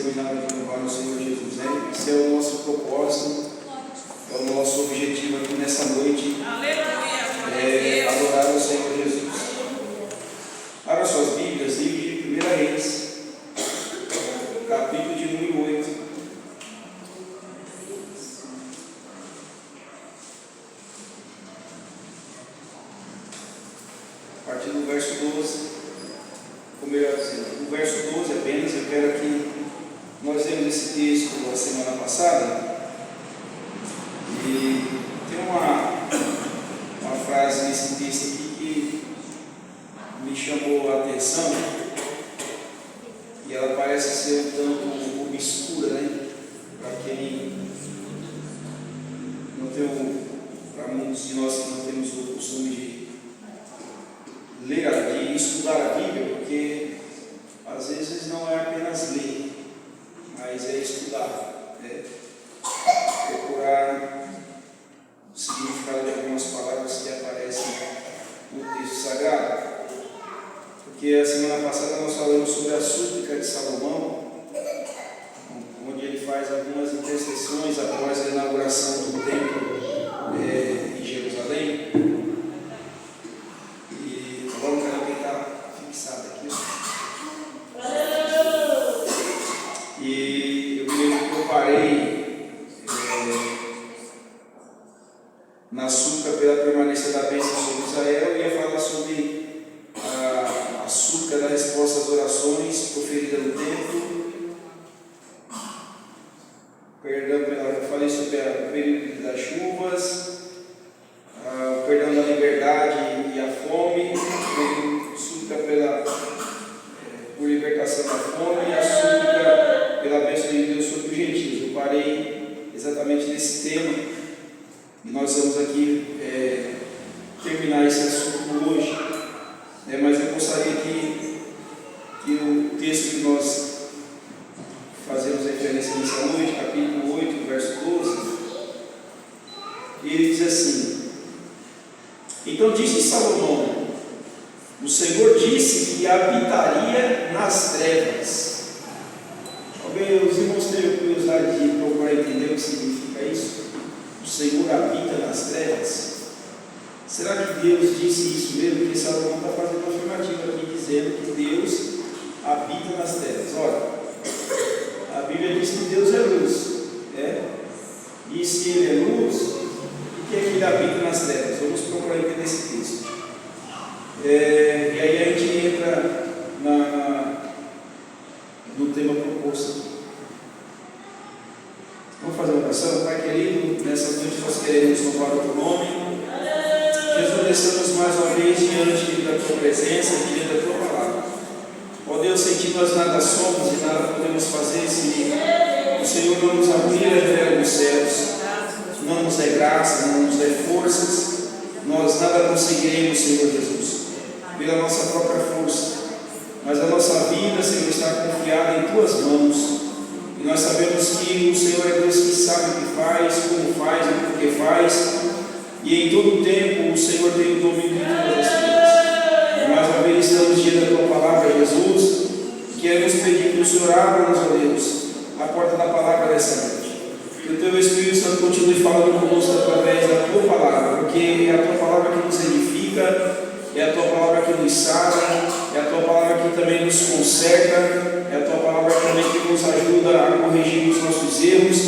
terminar de louvar o Senhor Jesus, né? Esse é o nosso propósito, é o nosso objetivo aqui nessa noite. Aleluia! Adorar o Senhor Jesus. Abra suas Bíblias, livro de 1 Reis, capítulo de número 8. A partir do verso 12, ou melhor dizendo, o verso 12 apenas. Eu quero que nós lemos esse texto a semana passada, e tem uma frase nesse texto aqui que me chamou a atenção, e ela parece ser um tanto obscura, né? Para quem não tem, para muitos de nós que não temos o costume de ler, de estudar a Bíblia, porque às vezes não é apenas ler, mas é estudar, procurar o significado de algumas palavras que aparecem no texto sagrado. Porque a semana passada nós falamos sobre a súplica de Salomão, onde ele faz algumas intercessões após a inauguração do templo em Jerusalém. E agora eu quero tentar fixar aqui. E eu me lembro que eu parei na súplica pela permanência da bênção sobre Israel. Eu ia falar sobre a súplica da resposta às orações proferida no templo. Eu falei sobre o período das chuvas, o perdão da liberdade e a fome, súplica por libertação da fome, e a súplica pela bênção de Deus sobre os gentios. Eu parei exatamente nesse tema, e nós vamos aqui terminar esse assunto hoje. Mas eu gostaria que o texto que nós fazemos referência nessa noite, capítulo 8, verso 12, ele diz assim: então disse Salomão, o Senhor disse que habitaria nas trevas. Alguém, os irmãos têm curiosidade de procurar entender o que significa isso? O Senhor habita nas trevas. Será que Deus disse isso mesmo? Porque Salomão está fazendo uma afirmativa aqui, dizendo que Deus habita nas trevas. Ora, a Bíblia diz que Deus é luz, e se Ele é luz, o que é que Ele habita nas trevas? Vamos procurar entender esse texto. E aí a gente entra no tema proposto. Vamos fazer uma oração. Pai querido, nessa noite nós queremos louvar o Teu nome. Jesus, estamos mais uma vez diante da Tua presença, diante da Tua palavra. Ó Deus, sem Ti nós nada somos e nada podemos fazer se o Senhor não nos abrir a janela dos céus, não nos dê graça, não nos dê forças. Nós nada conseguiremos, Senhor Jesus, pela nossa própria força, mas a nossa vida, Senhor, está confiada em Tuas mãos, e nós sabemos que o Senhor é Deus que sabe o que faz, como faz e por que faz, e em todo o tempo o Senhor tem o domínio de todas as coisas. Mais uma vez estamos diante da Tua palavra, Jesus. Queremos pedir que o Senhor abra-nos, ó Deus, a porta da palavra dessa noite. Que o Teu Espírito Santo continue falando conosco através da Tua palavra, porque é a Tua palavra que nos edifica, é a Tua palavra que nos sara, é a Tua palavra que também nos conserta, é a Tua palavra também que nos ajuda a corrigir os nossos erros.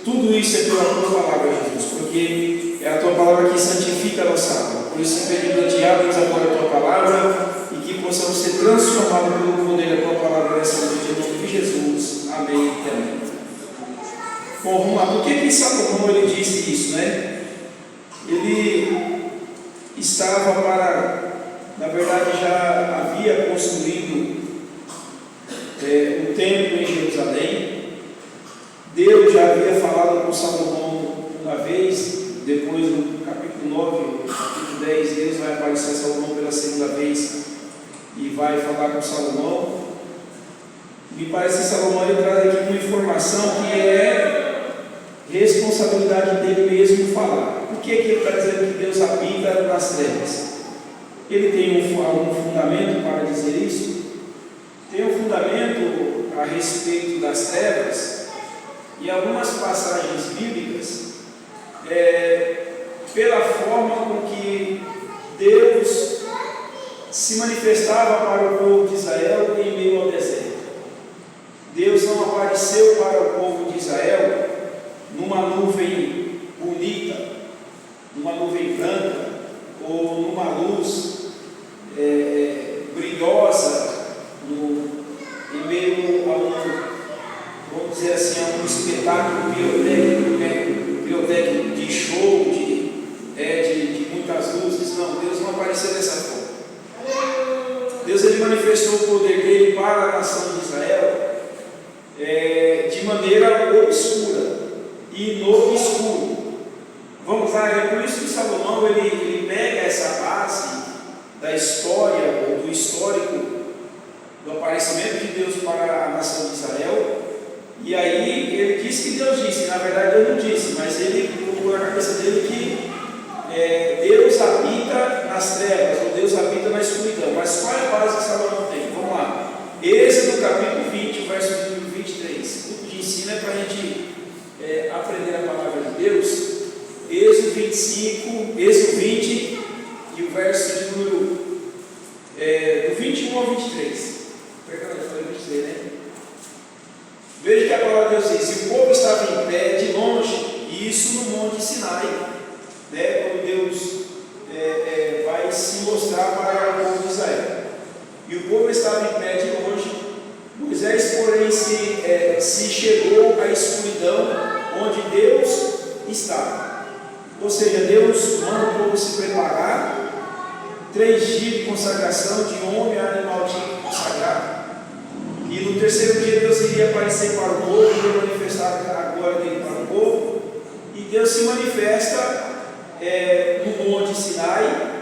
Tudo isso é pela Tua palavra, Jesus, porque é a Tua palavra que santifica a nossa alma. Por isso, pedimos a Ti, abre-nos agora a Tua palavra e que possamos ser transformados pelo poder da Tua palavra nessa noite, em nome de Jesus. Amém e amém. Bom, vamos lá. Por que Salomão ele disse isso, né? Ele estava na verdade, já havia construído o templo em Jerusalém. Deus já havia falado com Salomão uma vez. Depois, no capítulo 9, capítulo 10, Deus vai aparecer a Salomão pela segunda vez e vai falar com Salomão. Me parece que Salomão ele traz aqui uma informação que é responsabilidade dele mesmo falar. Por que ele está dizendo que Deus habita nas trevas? Ele tem algum fundamento para dizer isso? Tem um fundamento a respeito das trevas, e algumas passagens bíblicas, pela forma com que Deus se manifestava para o povo de Israel em meio ao deserto. Deus não apareceu para o povo de Israel numa nuvem bonita, numa nuvem branca, ou numa luz brilhosa, em meio a vamos dizer assim, a um espetáculo pirotécnico de show, de muitas luzes. Não, Deus não apareceu dessa forma. Deus ele manifestou o poder dele para a nação de Israel de maneira obscura e no escuro. Vamos lá, é por isso que Salomão ele pega essa base da história ou do histórico do aparecimento de Deus para a nação de Israel, e aí ele diz que Deus disse, na verdade Deus não disse, mas ele colocou na cabeça dele que Deus habita nas trevas, ou Deus habita na escuridão. Mas qual é a base que Salomão tem? Vamos lá, Êxodo capítulo 20, verso 23. O grupo de ensino é para a gente aprender a palavra de Deus. Êxodo 25, Êxodo 20 e o verso de número do 21 ao 23. Perdão, eu falei 23, né? Veja que a palavra de Deus diz: e o povo estava em pé de longe, e isso no monte Sinai, né, quando Deus vai se mostrar para o povo de Israel. E o povo estava em pé de longe. Moisés, porém, se chegou à escuridão onde Deus estava. Ou seja, Deus manda o povo se preparar, 3 dias de consagração de homem e animal tinha que consagrar. E no terceiro dia Deus iria aparecer para o povo, iria manifestar a glória dele para o povo. E Deus se manifesta no monte Sinai,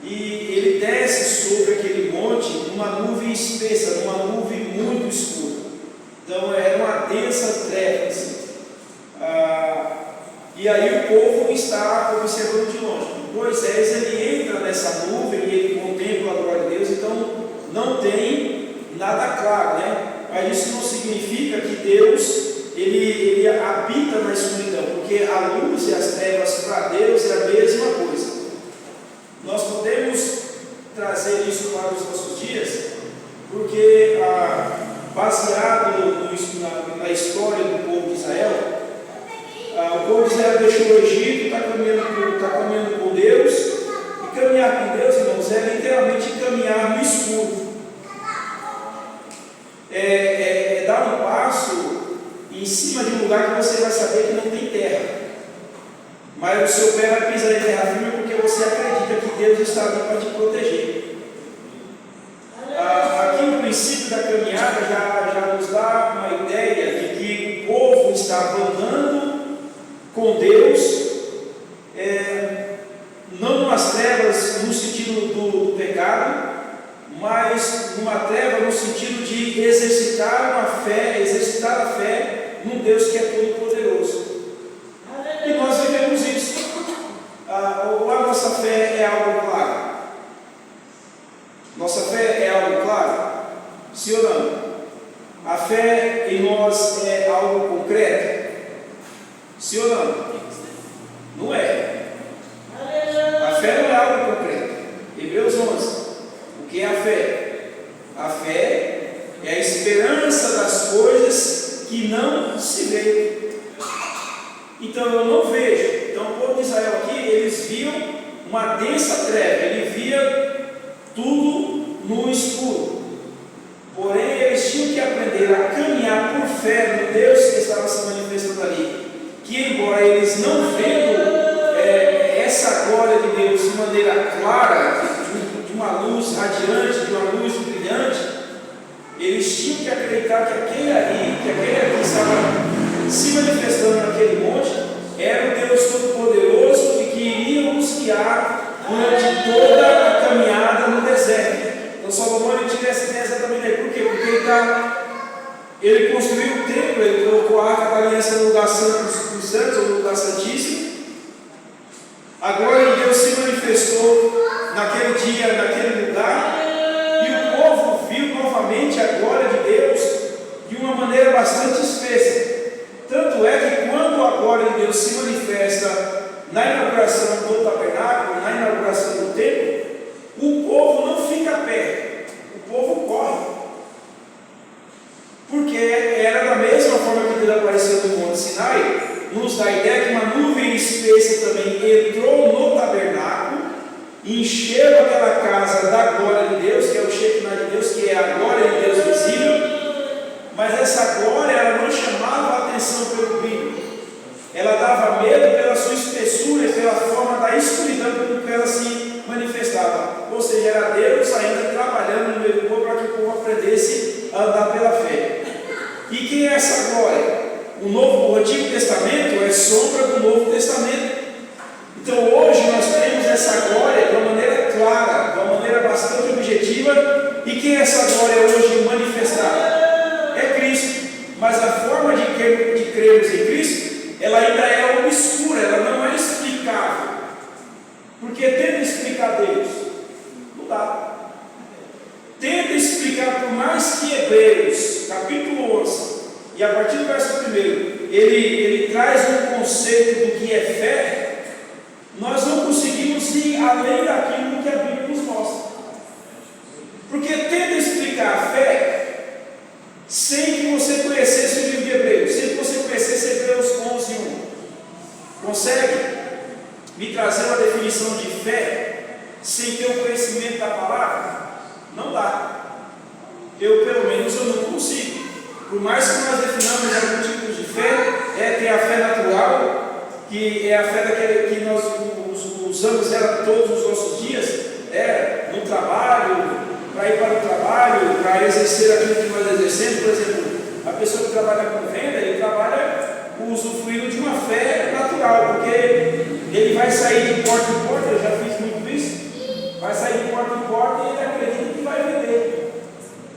e ele desce sobre aquele monte numa nuvem espessa, numa nuvem muito escura. Então era uma densa trevas. E aí o povo está observando de longe. Moisés ele entra nessa nuvem e ele contempla a glória de Deus, então não tem nada claro, né? Mas isso não significa que Deus ele habita na escuridão, porque a luz e as trevas para Deus é a mesma coisa. Nós podemos trazer isso para os nossos dias, porque baseado na história do povo de Israel, o povo de Israel deixou o Egito, está caminhando com Deus, e caminhar com Deus, irmãos, é literalmente caminhar no escuro. Dar um passo em cima de um lugar que você vai saber que não tem terra, mas o seu pé vai pisar em terra firme porque você acredita que Deus está ali para te proteger. Aqui no princípio da caminhada já nos dá uma ideia de que o povo estava andando com Deus, não nas trevas no sentido do pecado, mas numa treva no sentido de exercitar a fé num Deus que é todo-poderoso. E nós vivemos isso. Ou a nossa fé é algo claro? Nossa fé é algo claro? Sim ou não? A fé em nós é algo concreto? Sim ou não? Não é. A fé não é algo concreto. Hebreus 11. O que é a fé? A fé é a esperança das coisas que não se vê. Então eu não vejo. Então o povo de Israel aqui, eles viam uma densa treva, ele via tudo no escuro. Porém, eles tinham que aprender a caminhar por fé no Deus que estava se manifestando ali. Que embora eles não vendo essa glória de Deus de maneira clara, de uma luz radiante, de uma luz brilhante, eles tinham que acreditar que aquele ali que estava se manifestando naquele monte era o Deus Todo-Poderoso e que iria nos guiar durante toda a caminhada no deserto. Então Salomão ele tinha essa ideia exatamente aí. Por quê? Porque ele construiu o templo, ele colocou a arca da aliança no lugar santo dos santos, ou no lugar santíssimo. A glória de Deus se manifestou naquele dia, naquele lugar, e o povo viu novamente a glória de Deus de uma bastante espessa. Tanto é que quando a glória de Deus se manifesta na inauguração do tabernáculo, na inauguração do templo, o povo não fica perto, o povo corre. Porque era da mesma forma que Deus apareceu no Monte Sinai, nos dá a ideia que uma nuvem espessa também entrou no tabernáculo, encheu aquela casa da glória de Deus, que é o Shekinah de Deus, que é a glória de Deus visível. Mas essa glória, ela não chamava a atenção pelo brilho, ela dava medo pela sua espessura e pela forma da escuridão com que ela se manifestava. Ou seja, era Deus ainda trabalhando no meio do povo para que o povo aprendesse a andar pela fé. E quem é essa glória? O Antigo Testamento é sombra do Novo Testamento. Então hoje nós temos essa glória de uma maneira clara, de uma maneira bastante objetiva. E quem é essa glória hoje manifestada? É Cristo. Mas a forma de crermos em Cristo, ela ainda é obscura, ela não é explicável. Porque tenta explicar Deus, não dá. Tenta explicar, por mais que Hebreus, capítulo 11, e a partir do verso 1, ele traz um conceito do que é fé, nós não conseguimos ir além daquilo que a Bíblia nos mostra. Porque tenta explicar a fé sem que você conhecesse o livro de Hebreus, sem que você conhecesse Hebreus 11:1. Consegue me trazer uma definição de fé sem ter o conhecimento da palavra? Não dá. Eu, pelo menos, eu não consigo. Por mais que nós definamos alguns tipos de fé, tem a fé natural, que é a fé que nós usamos ela todos os nossos dias, no trabalho, para ir para o trabalho, para exercer aquilo que nós exercemos. Por exemplo, a pessoa que trabalha com venda, ele trabalha usufruindo de uma fé natural, porque ele vai sair de porta em porta, eu já fiz muito isso, vai sair de porta em porta e ele acredita que vai vender.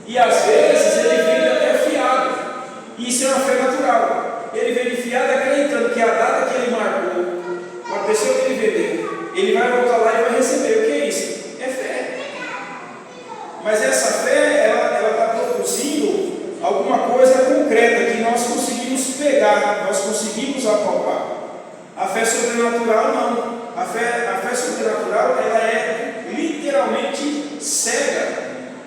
E às vezes ele vende até fiado, e isso é uma fé natural. Ele vende fiado acreditando que a data que ele marcou, com a pessoa que ele vendeu, ele vai voltar lá e vai receber. O que é isso? É fé. Mas essa fé, ela está produzindo alguma coisa concreta que nós conseguimos pegar, nós conseguimos apalpar. A fé sobrenatural não. A fé sobrenatural, ela é literalmente cega,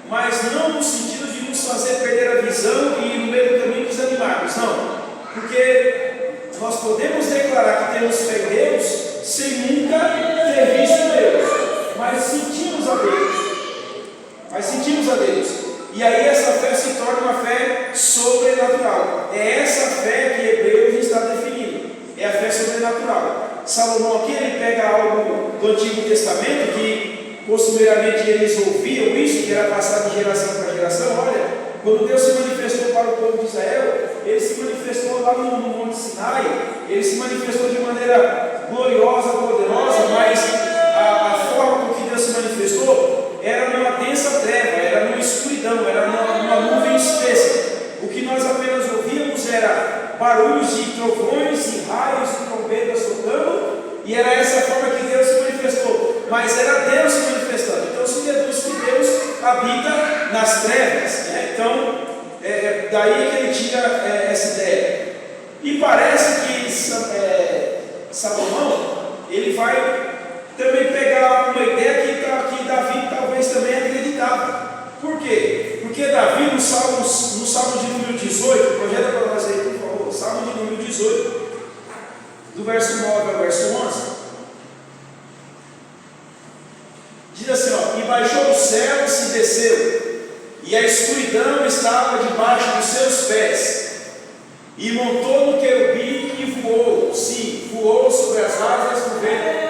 mas não no sentido de nos fazer perder a visão e no meio do caminho desanimarmos, não. Porque nós podemos declarar que temos fé em Deus sem nunca ter visto Deus, mas sentimos a Deus. E aí essa fé se torna uma fé sobrenatural. É essa fé que Hebreus está definindo. É a fé sobrenatural. Salomão aqui, ele pega algo do Antigo Testamento, que costumeiramente eles ouviam isso, que era passado de geração para geração. Olha, quando Deus se manifestou para o povo de Israel, ele se manifestou lá no Monte Sinai, ele se manifestou de maneira gloriosa, poderosa, mas a forma com que Deus se manifestou era numa densa treva, era numa escuridão, era numa nuvem espessa. O que nós apenas ouvíamos era barulhos de trovões e raios e trombetas tocando, e era essa forma que Deus se manifestou. Mas era Deus se manifestando. Então se deduz que Deus habita nas trevas, né? Então daí que ele tira essa ideia. E parece que Salomão, ele vai também pegar uma ideia que Davi talvez também acreditava. Por quê? Porque Davi, no Salmo de número 18, projeta para nós aí, por favor, Salmo de número 18, do verso 9 ao verso 11, diz assim, ó: e baixou os céus e desceu, e a escuridão estava debaixo dos seus pés, e montou no querubim e voou, sim, voou sobre as asas do vento,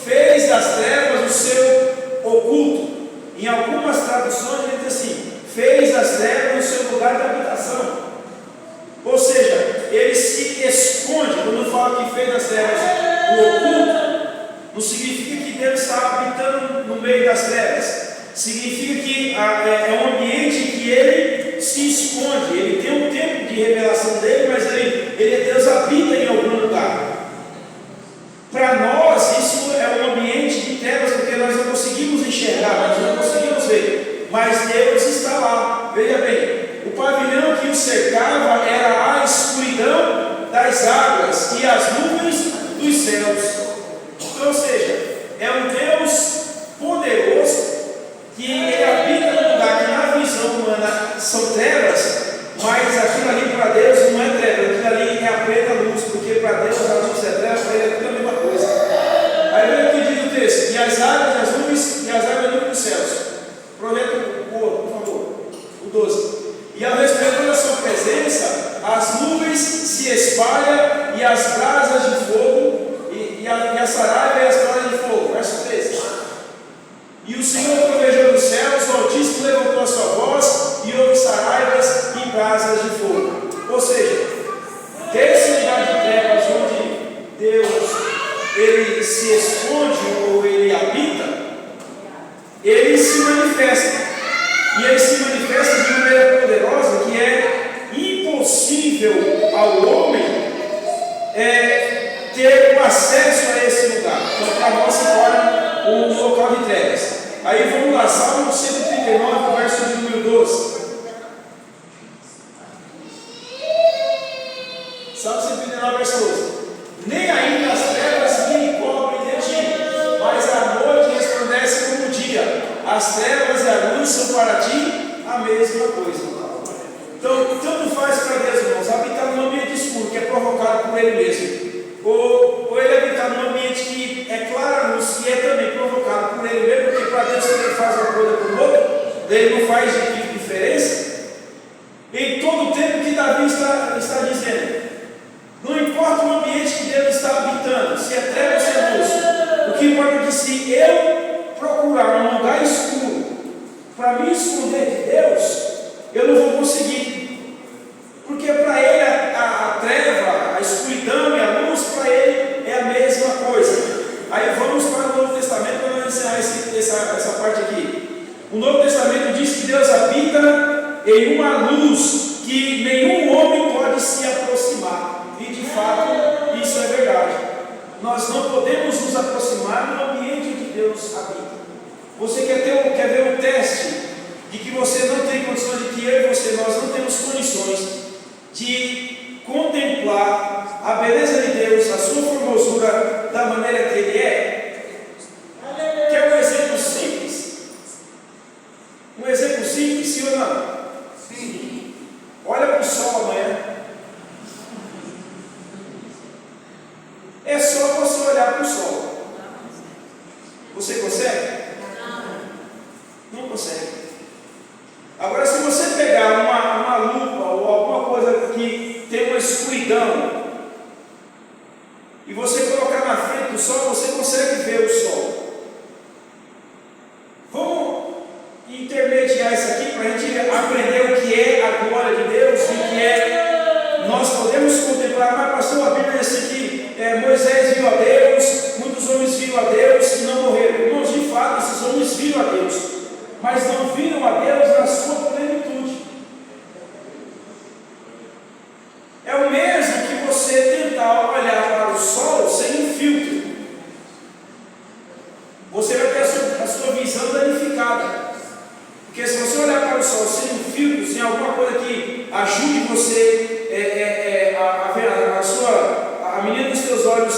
fez das trevas o seu oculto. Em algumas traduções ele diz assim: fez das trevas o seu lugar de habitação. Ou seja, ele se esconde. Quando fala que fez das trevas o oculto, não significa que Deus está habitando no meio das trevas. Significa que é um ambiente que ele se esconde. Ele tem um tempo de revelação dele, mas Deus habita em algum lugar. Para nós, isso é um ambiente de trevas, porque nós não conseguimos enxergar, nós não conseguimos ver. Mas Deus está lá. Veja bem, o pavilhão que que o cercava era a escuridão das águas e as nuvens dos céus. Então, ou seja, é um Deus poderoso que ele habita num lugar que na visão humana são trevas, mas aquilo ali para Deus não é treva, aquilo ali é a plena luz, porque para Deus a luz é treva, para ele é tudo a mesma coisa. Aí vem o que diz o texto: e as águas, as nuvens, e as águas dos céus. Projeto o outro, por favor, o 12. E ao respeito da sua presença, as nuvens se espalham e as brasas de fogo, e a saraiva e as brasas de fogo. Verso 13. E o Senhor trovejou nos céus, o Altíssimo levantou a sua voz, e houve saraivas e brasas de fogo. Ou seja, desse lugar de trevas onde Deus ele se esconde ou ele habita, ele se manifesta. E ele se manifesta de maneira poderosa que é impossível ao homem ter o acesso a esse lugar. Então, para nós se torna um local de trevas. Aí vamos lá, Salmo 139, verso de número 12. Salmo 139, verso 12. Nem ainda as trevas me cobrem de ti, mas a noite resplandece como o dia. As trevas e a luz são para ti a mesma coisa. Então, tanto faz para Deus, irmãos, habitar num ambiente escuro, que é provocado por Ele mesmo, ou Ele habitar num ambiente que é clara luz, que é também provocado por Ele mesmo, porque para Deus Ele faz uma coisa por outra, Ele não faz diferença. Em todo o tempo que Davi está dizendo, não importa o ambiente que Deus está habitando, se é treva ou se é luz, o que importa é que se eu procurar um lugar escuro para me esconder de Deus, eu não vou conseguir, porque para ele a treva, a escuridão e a luz, para ele é a mesma coisa. Aí vamos para o Novo Testamento para encerrar essa parte aqui. O Novo Testamento diz que Deus habita em uma luz que nenhum homem pode se aproximar, e de fato isso é verdade. Nós não podemos nos aproximar do ambiente que Deus habita. Você quer ver um teste de que você não tem condições, de que eu e você, nós não temos condições de contemplar a beleza de Deus, a sua formosura da maneira que Ele é? Quer um exemplo simples? Um exemplo simples, sim ou não? Sim. Olha para o sol amanhã. É só você olhar para o sol. Você consegue? Não consegue. Agora, se você pegar uma lupa ou alguma coisa que tem uma escuridão e você colocar na frente do sol, você consegue ver o sol. Vamos intermediar isso aqui para a gente aprender o que é a glória de Deus e o que é. Nós podemos contemplar, mas pastor, a Bíblia diz que Moisés viu a Deus, muitos homens viram a Deus e não morreram. Irmãos, de fato, esses homens viram a Deus, mas não viram a Deus na sua plenitude. É o mesmo que você tentar olhar para o sol sem um filtro. Você vai ter a sua visão danificada. Porque se você olhar para o sol sem um filtro, sem alguma coisa que ajude você a menina dos teus olhos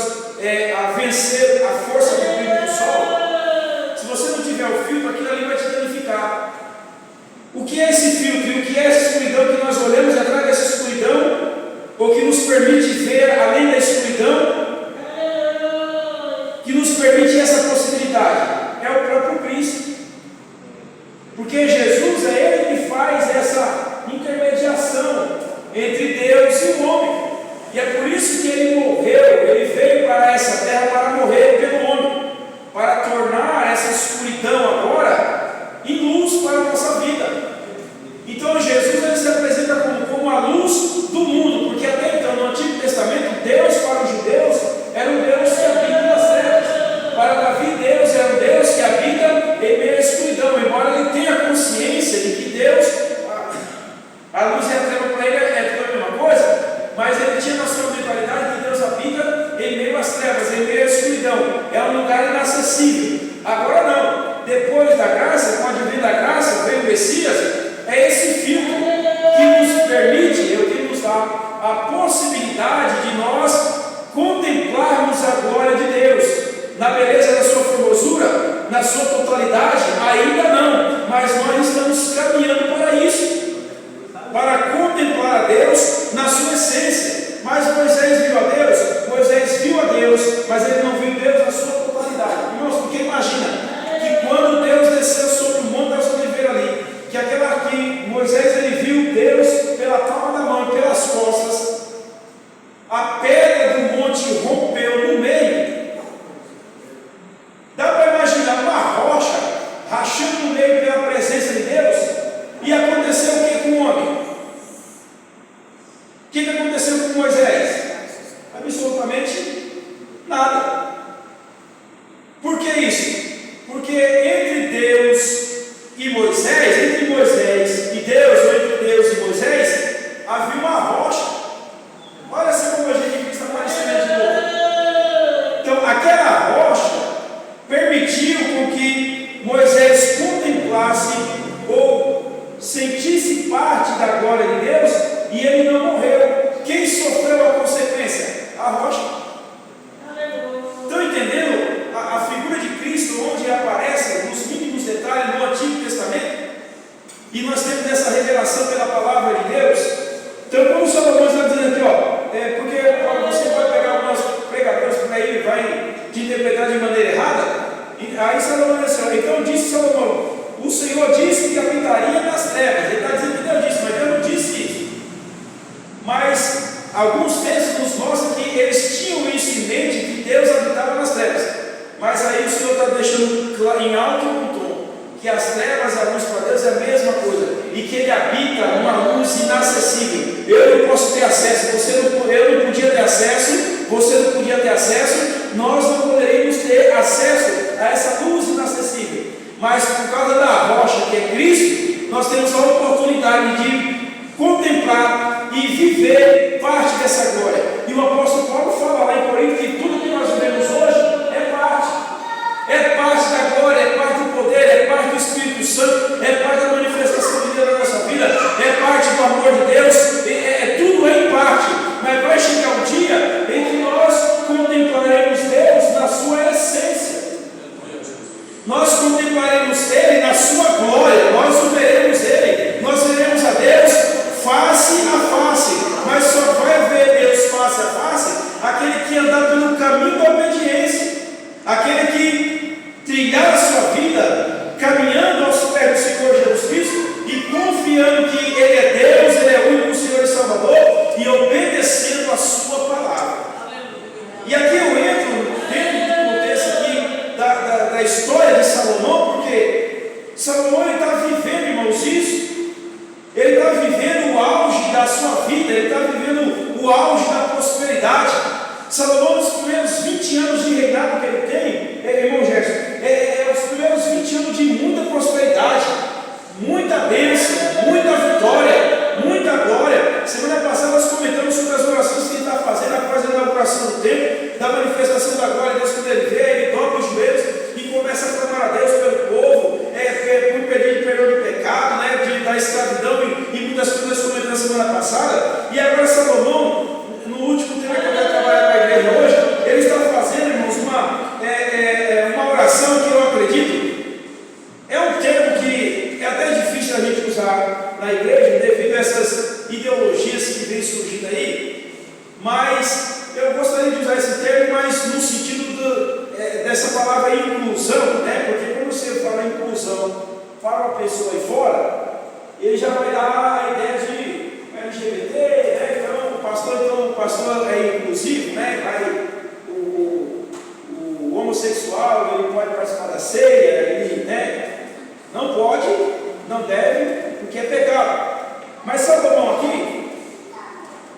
a vencer a força do brilho do sol, se você não tiver o filtro, aquilo ali vai te danificar. O que é esse filtro? E o que é essa escuridão que nós olhamos atrás dessa escuridão, ou que nos permite ver além da escuridão, que nos permite essa possibilidade? É o próprio Cristo. Porque Jesus é Ele que faz essa intermediação entre Deus e o homem. E é por isso que Ele morreu, Ele veio para essa terra para morrer pelo homem, para tornar essa escuridão agora em luz para a nossa vida. Então Jesus ele se apresenta como a luz do mundo, porque até então no Antigo Testamento Deus para os judeus era um Deus que habita nas trevas. Para Davi, Deus era um Deus que habita em meio à escuridão, embora ele tenha consciência de que Deus, a luz e a treva para ele é tudo a mesma coisa, mas ele tinha na sua mentalidade que Deus habita em meio às trevas, em meio à escuridão, é um lugar inacessível. Agora não, depois a possibilidade de nós contemplarmos a glória de Deus na beleza da sua formosura, na sua totalidade. Ainda não, mas nós estamos caminhando para isso, para contemplar a Deus na sua essência. Mas Moisés viu a Deus, mas ele não viu Deus na sua totalidade. Irmãos, porque imagina que quando Deus desceu sobre o Monte das Oliveiras ali, que Moisés ele viu Deus pela palma da mão e pelas costas, a pedra do monte rompeu no meio. Dá para imaginar uma rocha rachando no meio pela presença de Deus? E aconteceu o que com o homem? O que aconteceu com Moisés? Absolutamente nada. Por que isso? Porque entre Deus e Moisés, entre Moisés e Deus, ou entre Deus e Moisés, havia uma rocha. Olha essa simbologia que está aparecendo de novo. Então, aquela rocha permitiu com que Moisés contemplasse ou sentisse parte da glória de Deus, e ele não morreu. Quem sofreu a consequência? A rocha. Estão entendendo a figura de Cristo, onde aparece nos mínimos detalhes no Antigo Testamento? E nós temos essa revelação pela palavra de Deus. Então, como Salomão está dizendo aqui, porque você pode pegar alguns pregadores por aí e vai te interpretar de maneira errada. Aí Salomão diz assim, então disse Salomão, o Senhor disse que habitaria nas trevas. Ele está dizendo que Deus disse, mas Deus não disse isso. Mas alguns textos nos mostram que eles tinham isso em mente, que Deus habitava nas trevas. Mas aí o Senhor está deixando em alto tom que as trevas e a luz para Deus é a mesma coisa, e que Ele habita uma luz inacessível. Eu não posso ter acesso, eu não podia ter acesso, você não podia ter acesso, nós não poderíamos ter acesso a essa luz inacessível. Mas por causa da rocha que é Cristo, nós temos a oportunidade de contemplar e viver parte dessa glória. E o apóstolo Paulo fala lá em Corinto que tudo que nós vivemos hoje é parte da glória, é parte do poder, é parte do Espírito Santo, é parte da manifestação de Deus na nossa vida, é parte do amor de Deus, tudo é em parte. Mas vai chegar um dia em que nós contemplaremos Deus na sua essência. Nós contemplaremos Ele na sua glória, nós o veremos Ele, nós veremos a Deus face a face, mas só vai ver Deus face a face aquele que andar pelo caminho da obediência, aquele que trilhar a sua vida caminhando aos pés do Senhor Jesus Cristo e confiando que Ele é Deus, Ele é o único Senhor e Salvador, e obedecendo a sua palavra. E aqui eu entro dentro do contexto aqui da história de Salomão, porque Salomão ele está vivendo, irmãos, isso. Ele está vivendo o auge da sua vida, ele está vivendo o auge da prosperidade. Salomão, nos primeiros 20 anos de reinado que ele tem, irmão Gerson, os primeiros 20 anos de muita prosperidade, muita bênção, muita vitória, muita glória. Semana passada nós comentamos sobre as orações que ele está fazendo após a inauguração do templo, da manifestação da glória de Deus. Quando ele vê, ele dobra os joelhos e começa a clamar a Deus pelo povo, por pedir perdão de pecado, da escravidão e muitas coisas comentando na semana passada. E agora Salomão, no último tempo que eu vou trabalhar com a igreja hoje, ele está fazendo, irmãos, uma oração que eu acredito, é um termo que é até difícil a gente usar na igreja, devido a essas ideologias que vêm surgindo aí, mas eu gostaria de usar esse termo, mas no sentido dessa palavra inclusão, porque quando você fala inclusão para uma pessoa aí fora, ele já vai dar a ideia de LGBT, então o pastor é inclusivo, o homossexual ele pode participar da ceia, não pode, não deve, porque é pecado. Mas Salomão aqui,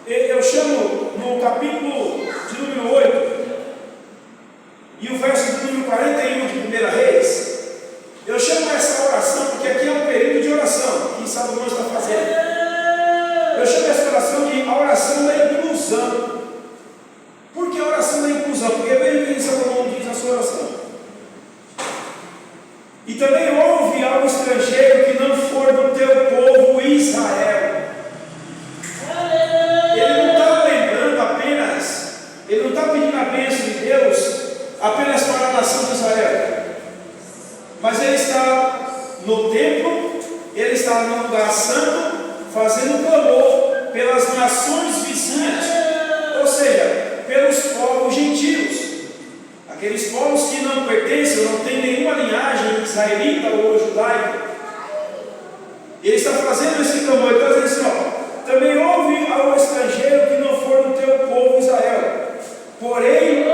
eu chamo no capítulo de número 8 e o verso de número 41 de 1 Reis, eu chamo essa oração porque aqui é um período de oração que Salomão está fazendo. Eu chamo essa oração de a oração da inclusão. Por que a oração da inclusão? Porque veja o que Salomão diz na sua oração. E também houve algo estrangeiro que não for do teu povo passando, fazendo clamor pelas nações vizinhas, ou seja, pelos povos gentios, aqueles povos que não pertencem, não têm nenhuma linhagem israelita ou judaica. Ele está fazendo esse clamor, ele está dizendo assim, ó, também ouve ao estrangeiro que não for do teu povo Israel, porém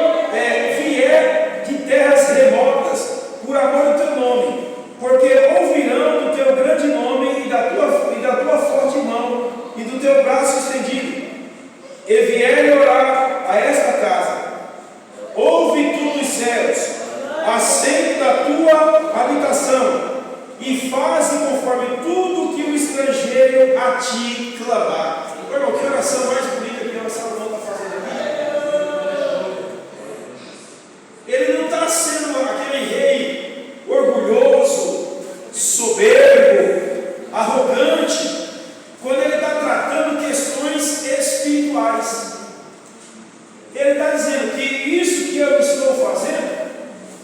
vier de terras remotas, por amor do teu nome, porque ouvirão do teu grande nome e da tua forte mão e do teu braço estendido, e vierem orar a esta casa. Ouve tu dos céus, aceita a tua habitação, e faze conforme tudo que o estrangeiro a ti clamar. Irmão, que oração mais bonita que o Salomão está fazendo aqui. Ele não está sendo aquele rei orgulhoso, soberbo, arrogante, quando ele está tratando questões espirituais. Ele está dizendo que isso que eu estou fazendo,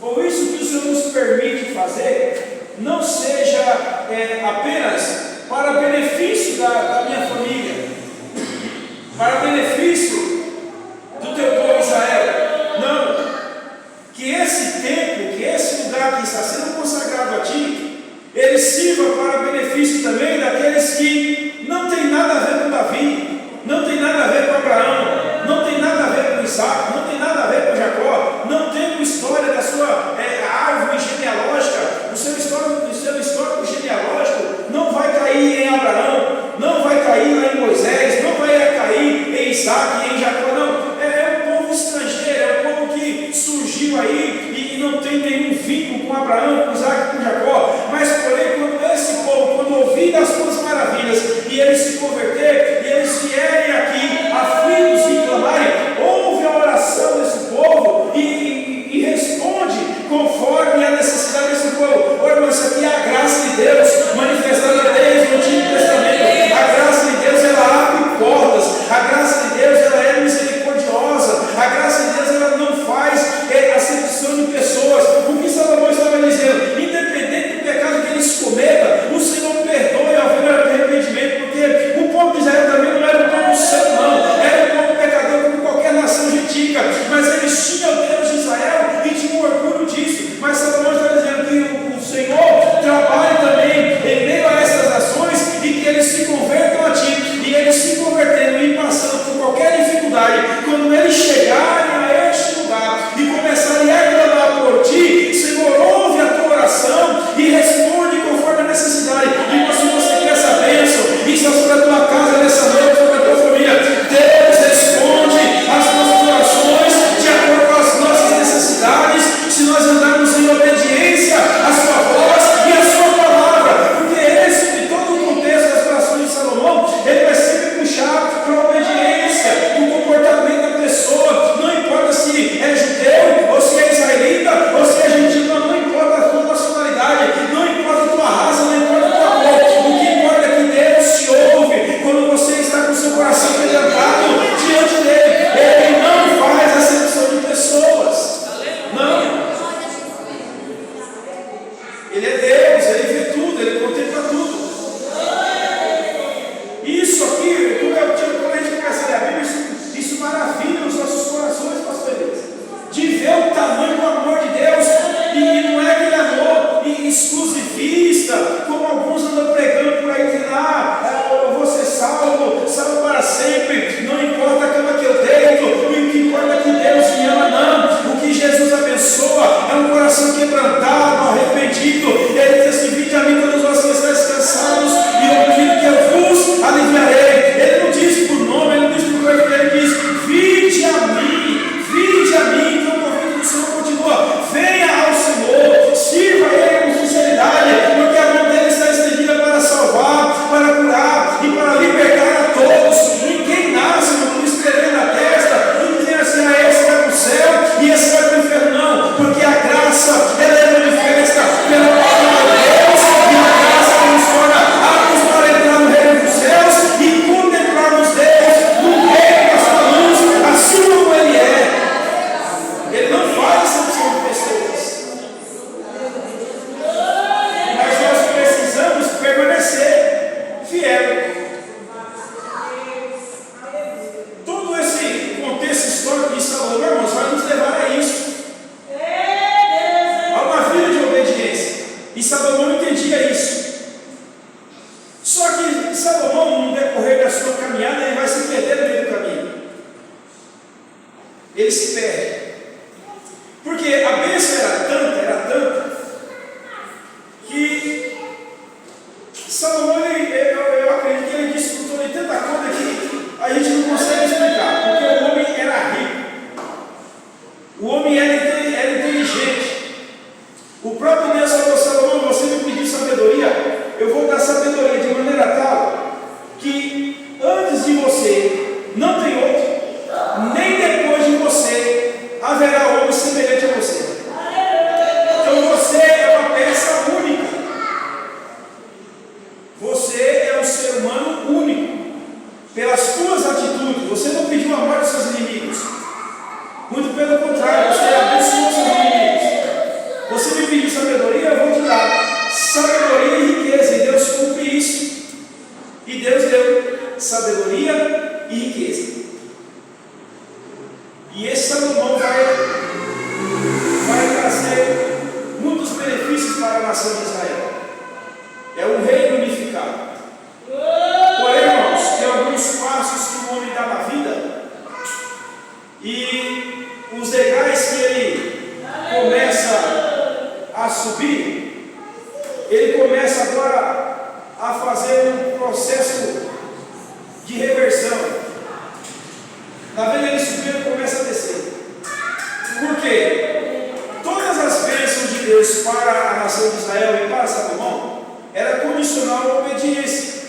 ou isso que o Senhor nos permite fazer, não seja apenas para benefício da minha família, Você não pediu a morte dos seus inimigos. Muito pelo contrário, você abençoou os seus inimigos. Você me pediu sabedoria, eu vou te dar sabedoria e riqueza. E Deus cumpre isso. E Deus deu sabedoria e riqueza. E esse Salomão vai trazer muitos benefícios para a nação de Israel. É um reino unificado. Porém, irmãos, tem alguns passos que o homem dá na vida, e os degraus que ele começa a subir, ele começa agora a fazer um processo de reversão. Está vendo ele subir, ele começa a descer. Por quê? Todas as bênçãos de Deus para a nação de Israel e para Salomão era condicional à obediência.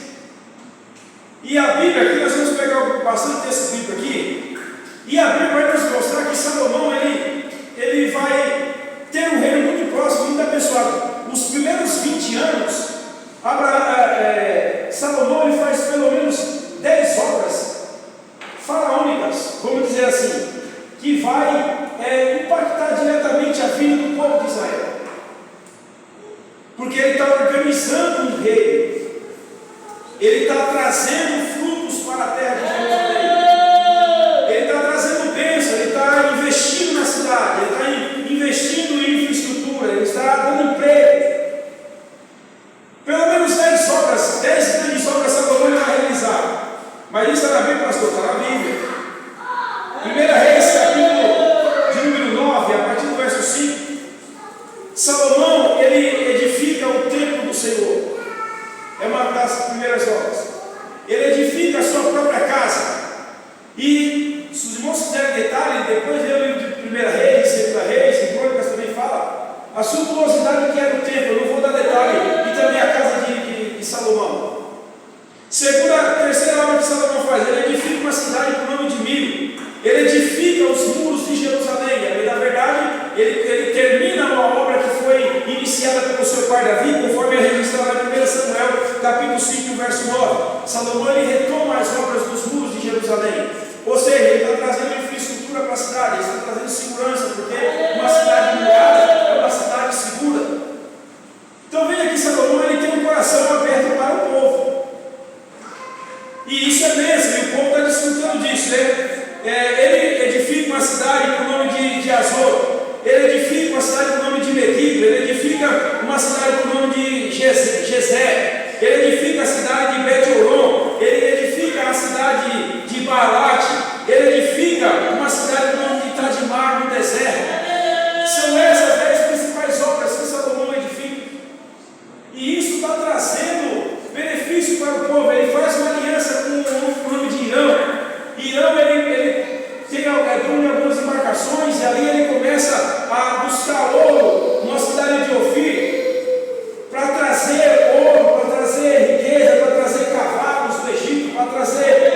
E a Bíblia, aqui nós vamos pegar bastante texto bíblico aqui, e a Bíblia vai nos mostrar que Salomão ele vai ter um reino muito próximo, muito abençoado. Os primeiros 20 anos, Salomão ele faz pelo menos 10 obras faraônicas, vamos dizer assim, que vai impactar diretamente a vida do povo de Israel, porque ele está organizando um reino, ele está trazendo frutos para a terra de Jerusalém, ele está trazendo bênção, ele está investindo na cidade, ele está investindo em infraestrutura, ele está dando emprego. Pelo menos 10 obras, 10 grandes obras Salomão vai realizar. Mas isso está na Bíblia, pastor? Está na Bíblia. 1 Reis, capítulo de número 9, a partir do verso 5. Salomão, ele edifica o templo do Senhor. É uma das primeiras obras. Ele edifica a sua própria casa. E, se os irmãos quiserem detalhe, depois lê o livro de 1 Reis, 2 Reis, e Crônicas também fala a suntuosidade que era o templo. Eu não vou dar detalhe. E também a casa de Salomão. Terceira obra que Salomão faz, ele edifica uma cidade com o nome de Milo. Ele edifica os muros de Jerusalém. E, na verdade, ele termina uma obra que foi iniciada pelo seu pai Davi, conforme é registrado em 1 Samuel, capítulo 5, verso 9. Salomão ele retoma as obras dos muros de Jerusalém. Ou seja, ele está trazendo infraestrutura para a cidade, ele está trazendo segurança, porque uma cidade murada é uma cidade segura. Então veja que Salomão ele tem um coração aberto para o povo. E isso é mesmo, e o povo está desfrutando disso, né? Ele edifica uma cidade com o nome de Azor, ele edifica uma cidade com o nome de Megido, ele edifica uma cidade com o nome de Gezé, ele edifica a cidade de Bet-Horon, ele edifica a cidade de Baalat, ele edifica uma cidade com o nome de Tadmar no deserto. São essas 10 principais obras que Salomão edifica. E isso está trazendo benefício para o povo. Ele faz uma aliança com o nome de Irão. Irão ele tem algumas embarcações, e ali ele começa a buscar ouro numa cidade de Ofir, para trazer ouro, para trazer riqueza, para trazer cavalos do Egito, para trazer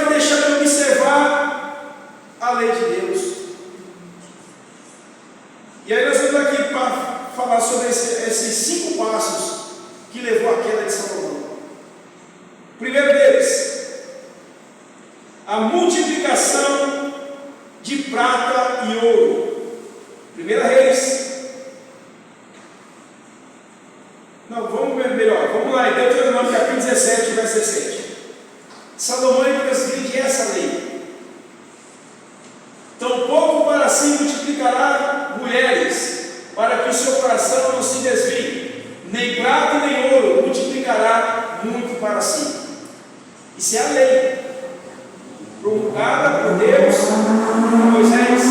vai deixar de observar a lei de Deus. E aí nós vamos aqui para falar sobre esses 5 passos que levou à queda de Salomão. Primeiro deles, a multiplicação de prata e ouro. 1 Reis. Não, vamos lá em Deuteronômio capítulo 17, verso 17. Salomão transgride essa lei. Tampouco para si multiplicará mulheres, para que o seu coração não se desvie, nem prata nem ouro multiplicará muito para si. Isso é a lei promulgada por Deus a Moisés.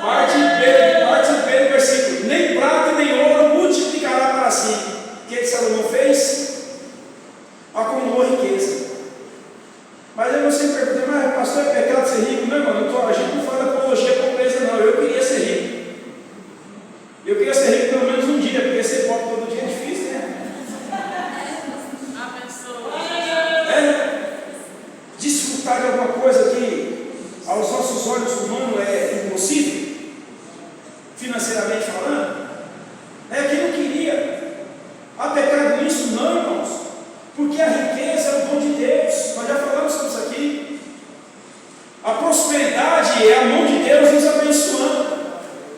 Parte B do versículo: nem prata nem ouro multiplicará para si. O que Salomão fez? Acumulou riqueza. Mas aí você pergunta: mas pastor, é pecado ser rico? Não, irmão, a gente não fala apologia à pobreza, não. Eu queria ser rico. Eu queria ser rico pelo menos um dia, porque ser pobre todo dia é difícil, né? Desfrutar de alguma coisa que aos nossos olhos humanos é impossível, financeiramente falando, é que não queria. Há pecado nisso? Não, irmãos, porque a riqueza é o dom de Deus. Nós já falamos sobre isso aqui. A prosperidade é a mão de Deus nos abençoando,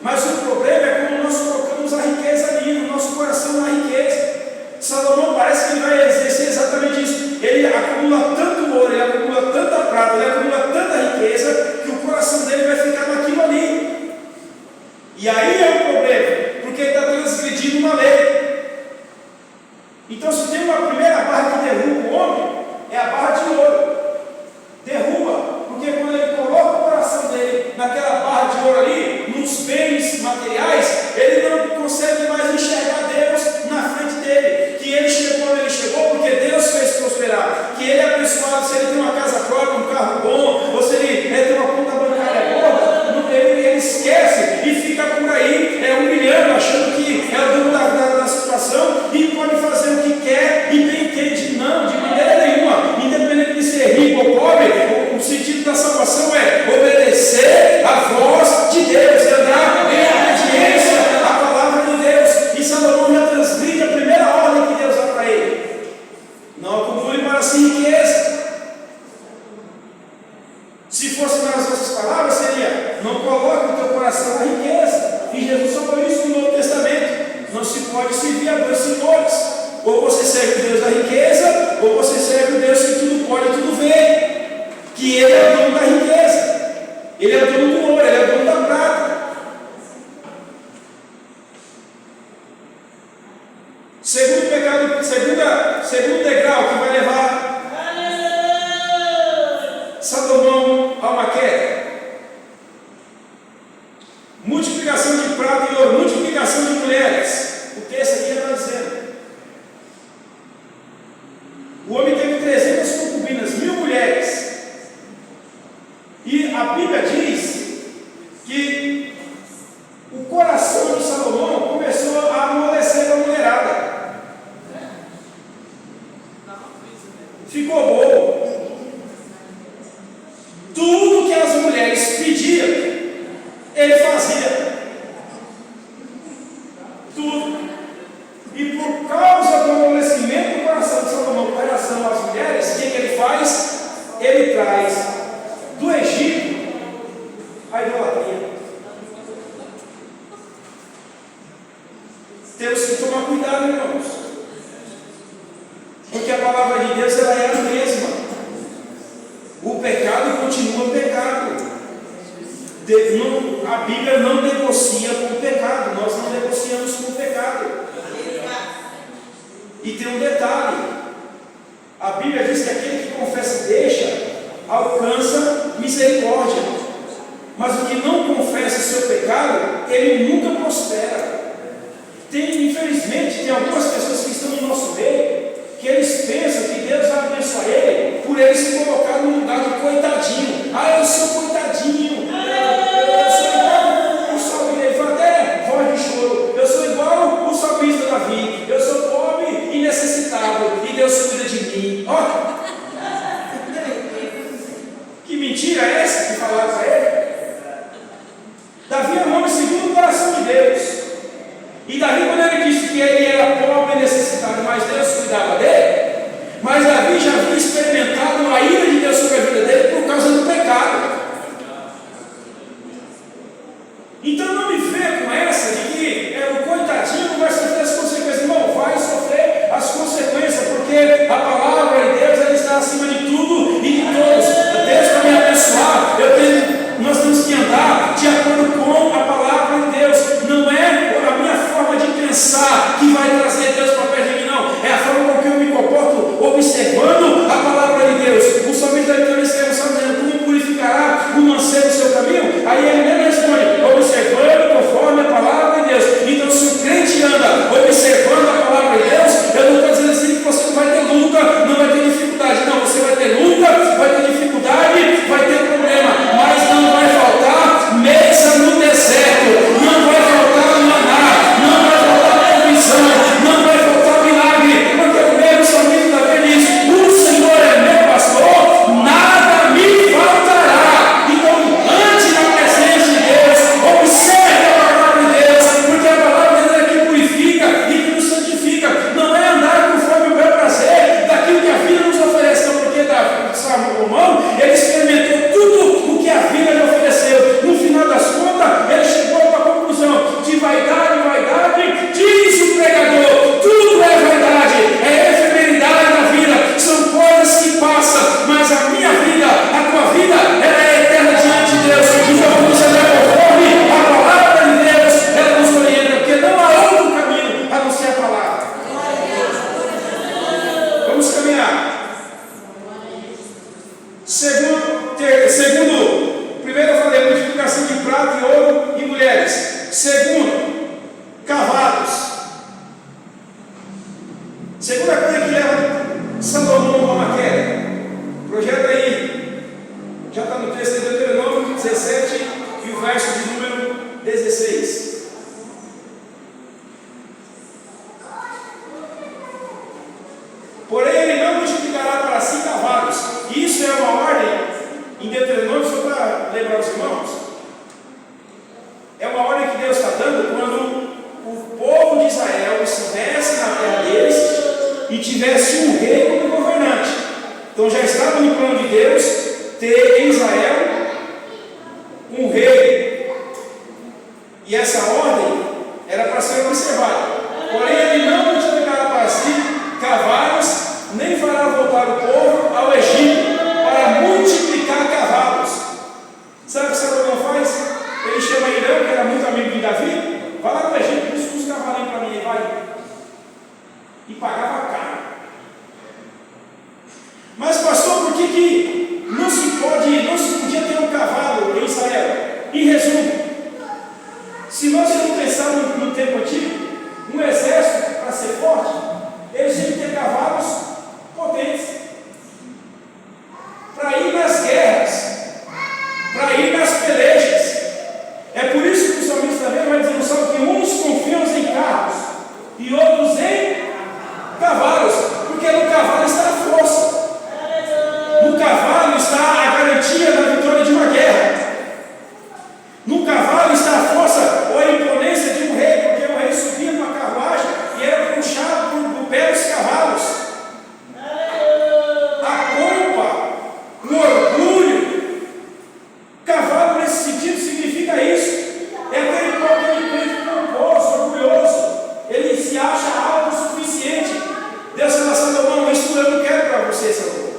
mas o problema é quando nós colocamos a riqueza ali, no nosso coração, na riqueza. Salomão parece que ele vai exercer exatamente isso. Ele acumula tanto ouro, ele acumula tanta prata, ele acumula tanta riqueza, que o coração dele vai ficar naquilo ali. E aí é o problema, porque ele está transgredindo uma lei. Então, se tem uma primeira barra que derruba o homem, é a barra de ouro. Derruba, porque quando ele coloca o coração dele naquela barra de ouro ali, nos bens materiais, ele não consegue mais enxergar Deus na frente dele. Que ele chegou onde ele chegou porque Deus fez prosperar. Que ele é abençoado se ele tem uma casa própria, um carro bom, ou se ele tem uma conta bancária boa. Ele esquece e fica por aí humilhando, achando que é o dono da situação e pode fazer o que quer e bem entende. Não, de maneira nenhuma. Independente de ser rico ou pobre, o sentido da salvação é obedecer a voz de Deus e andar em obediência à palavra de Deus. E Salomão já transgride a primeira ordem que Deus dá para ele: não acumule para si riqueza. Se fosse nas nossas palavras, seria: não coloque o teu coração na riqueza. E Jesus falou isso no Novo Testamento: não se pode servir a dois senhores. Ou você serve o Deus da riqueza, ou você serve o Deus que tudo pode e tudo vê, que Ele é o dono da riqueza, Ele é o dono do ouro, Ele é o dono da prata. Segundo pecado, segundo degrau que vai levar Salomão a uma queda: multiplicação de prata e ouro, multiplicação de mulheres. O texto aqui já está dizendo: o homem teve 300 concubinas, 1000 mulheres. E a Bíblia diz que o coração de Salomão começou a amolecer a mulherada. Ficou bobo. Tudo que as mulheres pediam, ele fazia. Tudo. E por causa do amolecimento do coração de Salomão com relação às mulheres, o que ele faz? Ele traz do Egito a idolatria. Temos que tomar cuidado, irmãos, porque a palavra de Deus ela é a mesma. O pecado continua pecado. A Bíblia não negocia com o pecado. Nós não negociamos com o pecado. E tem um detalhe: a Bíblia diz que aquele que confessa e deixa alcança misericórdia, mas o que não confessa o seu pecado, ele nunca prospera. Infelizmente, tem algumas pessoas que estão no nosso meio que eles pensam que Deus vai abençoar ele por ele se colocar no lugar de coitadinho. Ah, eu sou coitadinho, eu sou igual o salmista, ele fala até voz de choro, eu sou igual o salmista Davi, eu sou pobre e necessitado, e Deus cuida de mim. Ó, Salomão, ele experimentou tudo o que a vida lhe ofereceu. No final das contas, ele chegou a uma conclusão: de vaidade em vaidade, diz o pregador, tudo é vaidade, é efemeridade na vida, são coisas que passam, mas a minha vida, a tua vida, ela é eterna diante de Deus. Então, quando você vai conforme a palavra de Deus, ela nos orienta, porque não há outro caminho a não ser a palavra. Vamos caminhar. Primeiro eu falei multiplicação de prata e ouro e mulheres. Segundo, cavalos. Segunda coisa que leva Salomão a uma queda. Projeta aí. Já está no texto de Deuteronômio 17 e o verso de número 16. Porém, ele não multiplicará para si cavalos. Isso é uma ordem em Deuteronômio, só para lembrar os irmãos. É uma ordem que Deus está dando quando o povo de Israel estivesse na terra deles e tivesse um rei como governante. Então já estava no plano de Deus ter em Israel um rei. E essa ordem era para ser observada. Porém, ele não multiplicará para si cavalos, nem fará voltar o povo ao Egito para multiplicar cavalos. Sabe o que Salomão faz? Ele chama Irão, que era muito amigo de Davi, vai lá no Egito, busca uns cavalinhos para mim, vai. E pagava caro. Mas pastor, por que não se podia ter um cavalo em Israel? Em resumo, se nós vamos pensar no tempo antigo, um exército para ser forte, eles tinham que ter cavalos potentes para ir nas guerras, para ir nas pelejas. É por isso que o salmista também vai dizer no Salmo que uns confiam em carros e outros em cavalos, porque no cavalo está a força, no cavalo está a garantia da vitória de uma guerra, no cavalo está a força ou a imponência de um rei, porque o rei subia numa carruagem e era puxado por pé dos cavalos. A pompa, o orgulho, cavalo nesse sentido significa isso. É aquele crente pomposo, orgulhoso, ele se acha autossuficiente. Deus fala: Salomão, isso eu não quero para você, Salomão.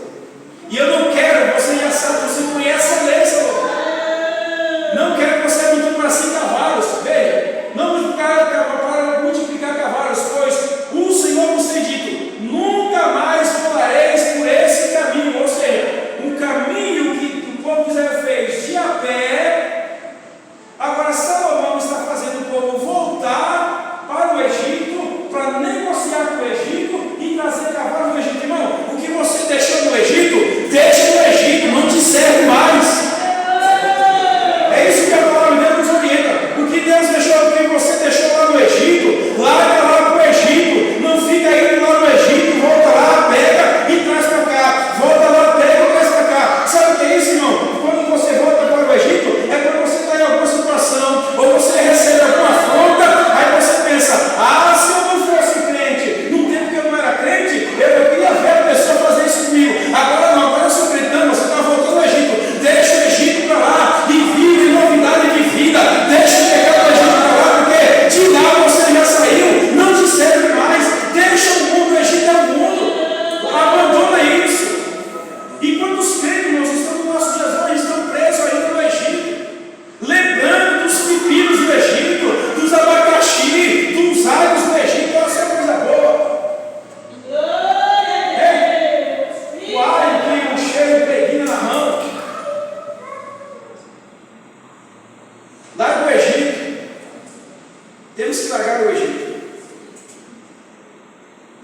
E eu não quero, você já sabe, você conhece a lei, Salomão. Não quero que você multiplique assim cavalos. Veja, não para multiplicar cavalos, pois o Senhor nos tem dito: nunca mais volareis por esse caminho. Ou seja, um caminho que o povo de Israel fez de a pé. Agora Salomão está fazendo o povo voltar para o Egito, para negociar com o Egito e trazer cavalos do Egito. Irmão, o que você deixou no Egito, deixa no Egito, não te serve mais. É isso que a palavra de Deus nos orienta. O que Deus deixou, o que você deixou lá no Egito, larga lá para o Egito. Não fica indo lá no Egito, volta lá, pega e traz para cá. Volta lá, pega e traz para cá. Sabe o que é isso, irmão? Quando você volta para o Egito, é quando você está em alguma situação, ou você recebe alguma afronta, aí você pensa: ah, se eu não fosse crente, no tempo que eu não era crente, eu queria ver a pessoa fazer isso comigo. Agora não, agora eu sou crente. Não, você está voltando ao Egito. Deixa o Egito para lá e vive novidade de vida. Deixa o pecado do Egito para lá, porque de lá você já saiu, não te serve mais. Deixa o mundo, o Egito é o mundo. Abandona isso. E quantos crentes, irmãos, estão no nosso dia hoje, estão presos ainda no Egito, lembrando dos pepinos do Egito, dos abacaxi, dos alhos do Egito. Essa é coisa boa. O alho que o cheiro impregna na mão. Larga o Egito. Temos que largar o Egito.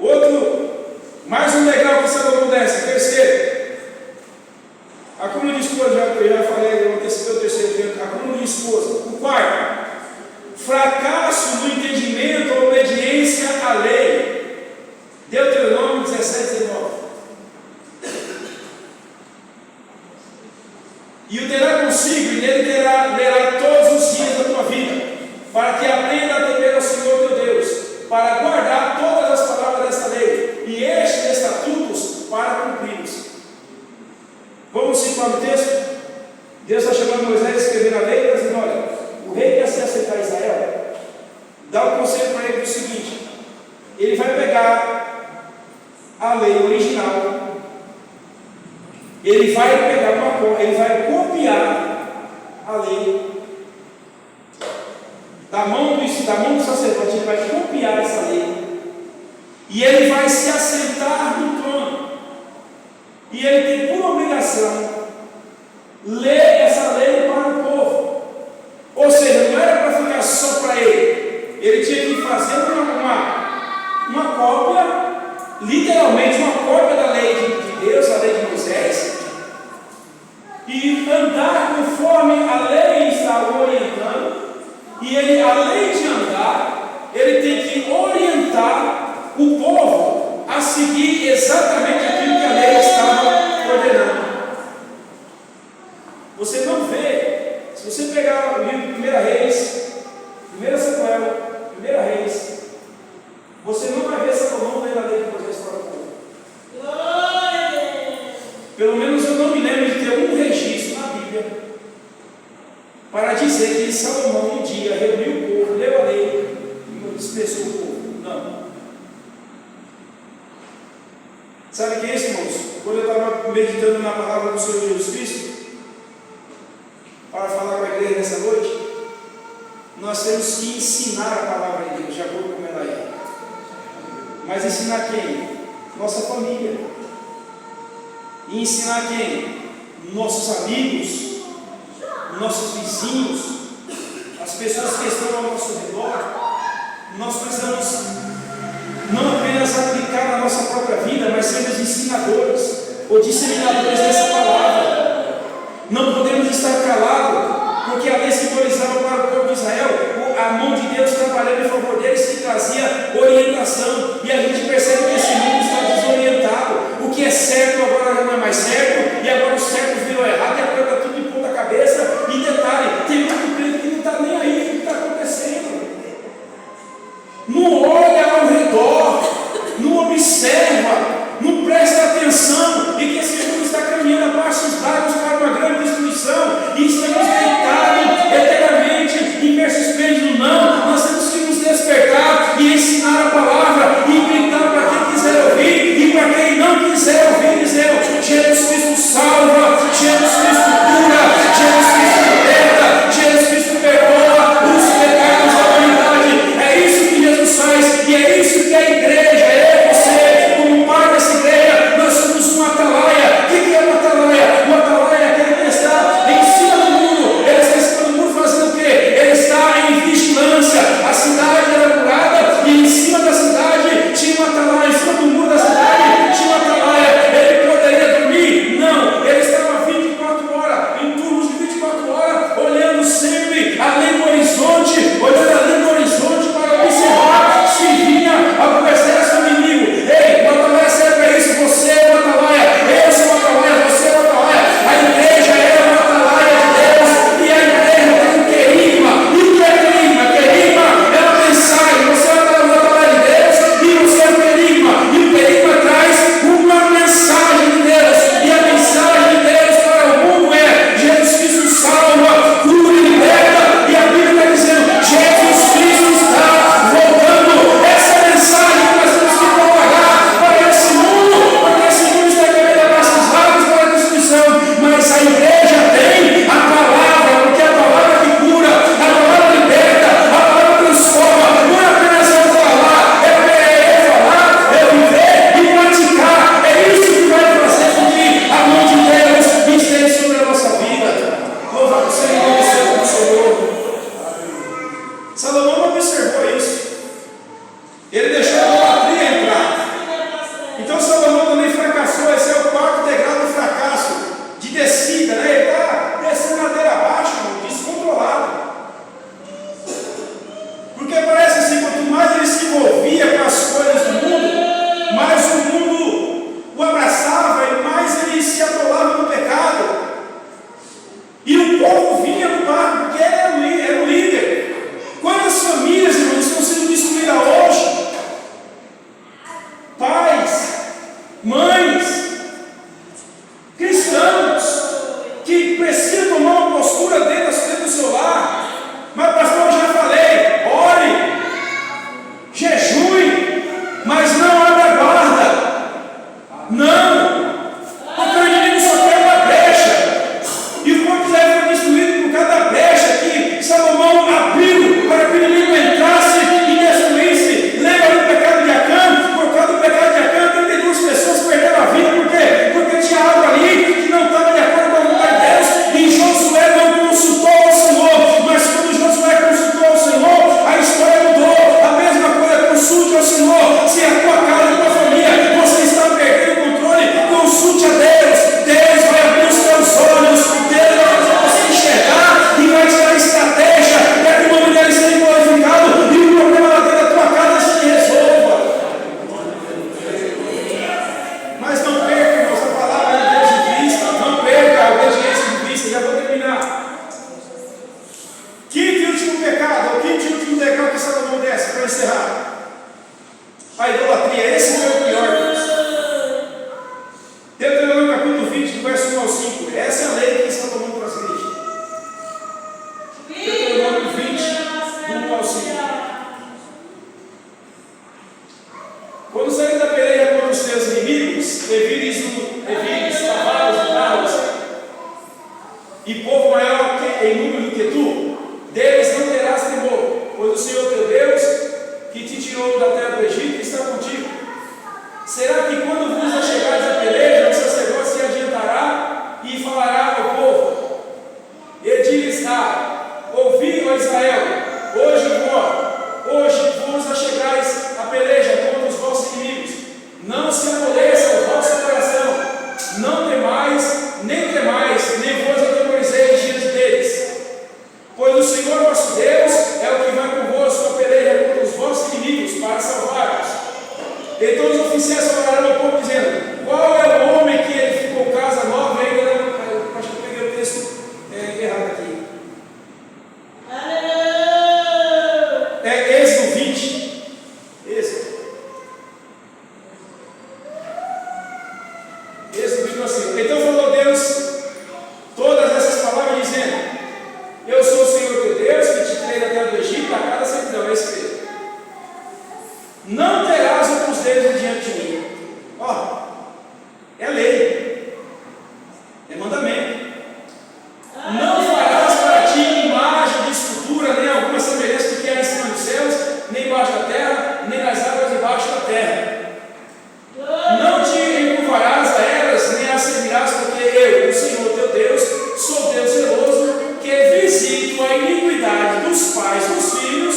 Outro, mais um legal que Salomão desce. Terceiro, a coluna de esposa, eu já falei, eu antecipei o terceiro, a coluna de esposa. O quarto, fracasso no entendimento ou obediência à lei. Deuteronômio 17, 19. E o terá consigo, e nele lerá todos os dias da tua vida, para que aprenda a temer ao Senhor teu Deus, para guardar todas as palavras desta lei, e estes estatutos para cumpri-los. no texto? Deus está chamando Moisés a escrever a lei e está dizendo: olha, o rei quer se aceitar Israel, dá o conselho para ele do seguinte: ele vai pegar a lei original, ele vai pegar ele vai copiar a lei da mão do sacerdote, ele vai copiar essa lei, e ele vai se assentar no trono, e ele tem por obrigação ler essa lei para o povo. Ou seja, não era para ficar só para ele tinha que fazer uma cópia, literalmente uma cópia da lei de Deus, a lei de Moisés, e andar conforme a lei está orientando. E ele, além de andar, ele tem que orientar o povo a seguir exatamente aquilo que a lei estava ordenando. Você não vê, se você pegar o livro de 1 Reis, 1 Samuel, 1 Reis, você não vai ver Salomão lendo a lei de Moisés para o povo. Pelo menos eu não me lembro de ter um registro na Bíblia para dizer que Salomão um dia reuniu o povo, leu a lei e dispersou o povo. Não. Sabe o que é isso, irmãos? Quando eu estava meditando na palavra do Senhor Jesus Cristo, para falar com a igreja nessa noite, nós temos que ensinar a palavra de Deus, de acordo com como ela é. Mas ensinar quem? Nossa família. E ensinar quem? Nossos amigos, nossos vizinhos, as pessoas que estão ao nosso redor. Nós precisamos não apenas aplicar na nossa própria vida, mas sermos ensinadores ou disseminadores dessa palavra. Não podemos estar calados, porque a lei simbolizava para o povo de Israel a mão de Deus trabalhando em favor deles, que trazia orientação. E a gente percebe que esse mundo está desorientado. O que é certo agora já não é mais certo, e agora o certo virou errado, e agora está tudo de ponta cabeça. E detalhe, tem muito crente que não está nem aí o que está acontecendo. Não olha ao redor, não observa, não presta atenção, e que esse mundo está caminhando a passos largos para uma grande destruição, e estamos deitados eternamente, imersos no não. Nós temos que nos despertar e ensinar a palavra, e gritar para quem quiser ouvir, e para quem não quiser ouvir, dizer: Jesus Cristo e povo maior em número do que tu, deles não terás temor, pois o Senhor teu Deus, que te tirou da terra do Egito, está contigo. Será que quando vos achegares a peleja, o sacerdote se adiantará e falará ao povo? E diz-lhes: ouvi, ó Israel, hoje vos achegares a peleja contra os vossos inimigos. Não se amoleça o vosso coração, não temais, nem vos atemorizeis diante deles. Pois o Senhor vosso Deus é o que vai convosco a peleja contra os vossos inimigos para salvar-vos. Então os oficiais falaram ao povo, dizendo: qual é o homem que edificou casa nova? E ainda não, acho que eu peguei o texto errado aqui. É Êxodo 20. Êxodo 20 assim. Então falou Deus todas essas palavras, dizendo: eu sou o Senhor teu Deus, que te tirei da terra do Egito, da casa da servidão. Esse mesmo. Não terás outros deuses diante de mim. É lei, é mandamento. Não farás para ti imagem de escultura, nem alguma semelhança do que há em cima dos céus, nem embaixo da terra, nem nas águas debaixo da terra. Não te encurvarás a elas, nem as servirás, porque eu, o Senhor teu Deus, sou Deus zeloso, que visito a iniquidade dos pais dos filhos,